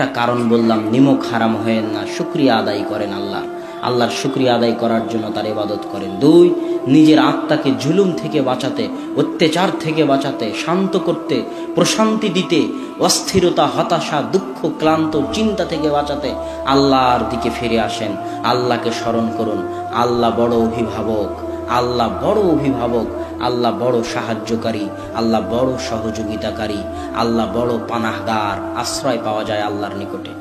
একটা কারণ বললাম, নিমক হারাম হয়েন না, শুকরিয়া আদায় করেন আল্লাহর শুকরিয়া আদায় করার জন্য তার ইবাদত করেন। 2, নিজের আত্মাকে জুলুম থেকে বাঁচাতে, অত্যাচার থেকে বাঁচাতে, শান্ত করতে, প্রশান্তি দিতে, অস্থিরতা, হতাশা, দুঃখ, ক্লান্ত চিন্তা থেকে বাঁচাতে আল্লাহর দিকে ফিরে আসেন, আল্লাহকে স্মরণ করুন। আল্লাহ বড় অভিভাবক, আল্লাহ বড় অভিভাবক, আল্লাহ বড় সাহায্যকারী, আল্লাহ বড় সহযোগিতাকারী, আল্লাহ বড় পানাহগার, আশ্রয় পাওয়া যায় আল্লাহর নিকটে।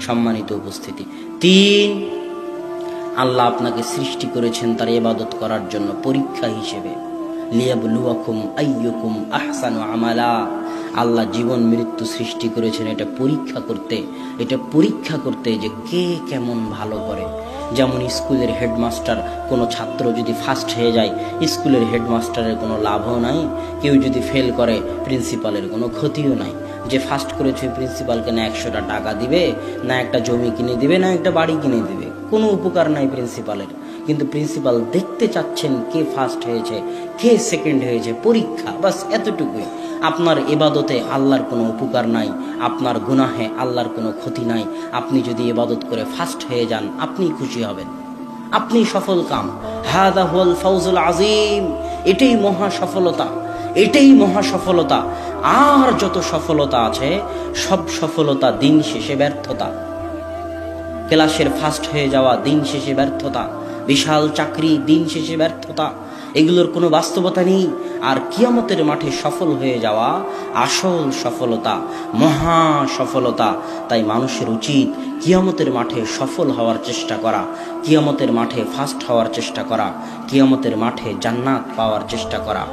সম্মানিত উপস্থিতি, 3, আল্লাহ আপনাকে সৃষ্টি করেছেন তার ইবাদত করার জন্য পরীক্ষা হিসেবে। লিয়াবলুয়াকুম আইয়ুকুম আহসানু আমালা। আল্লাহ জীবন মৃত্যু সৃষ্টি করেছেন এটা পরীক্ষা করতে যে কে কেমন ভালো করে। যেমন স্কুলের হেডমাস্টার, কোনো ছাত্র যদি ফার্স্ট হয়ে যায় স্কুলের হেডমাস্টারের কোনো লাভও নাই, কেউ যদি ফেল করে প্রিন্সিপালের কোনো ক্ষতিও নাই। যে ফার্স্ট করেছে প্রিন্সিপালকে না 100টা টাকা দিবে, না একটা জমি কিনে দিবে, না একটা বাড়ি কিনে দিবে, কোনো উপকার নাই প্রিন্সিপালের। কিন্তু প্রিন্সিপাল দেখতে চাচ্ছেন কে ফার্স্ট হয়েছে, কে সেকেন্ড হয়েছে, পরীক্ষা, বাস এতটুকুই। আপনার ইবাদতে আল্লাহর কোনো উপকার নাই, আপনার গুনাহে আল্লাহর কোনো ক্ষতি নাই। আপনি যদি ইবাদত করে ফার্স্ট হয়ে যান আপনি খুশি হবেন, আপনি সফল কাম। হাদা হুয়াল ফাউজুল আযীম। এটাই মহা সফলতা, এটাই মহা সফলতা। আর যত সফলতা আছে সব সফলতা দিন শেষে ব্যর্থতা। ক্লাসের ফার্স্ট হয়ে যাওয়া দিন শেষে ব্যর্থতা, বিশাল চাকরি দিন শেষে ব্যর্থতা, এগুলোর কোনো বাস্তবতা নেই। আর কিয়ামতের মাঠে সফল হয়ে যাওয়া আসল সফলতা, মহা সফলতা। তাই মানুষের উচিত কিয়ামতের মাঠে সফল হওয়ার চেষ্টা করা, কিয়ামতের মাঠে ফার্স্ট হওয়ার চেষ্টা করা, কিয়ামতের মাঠে জান্নাত পাওয়ার চেষ্টা করা।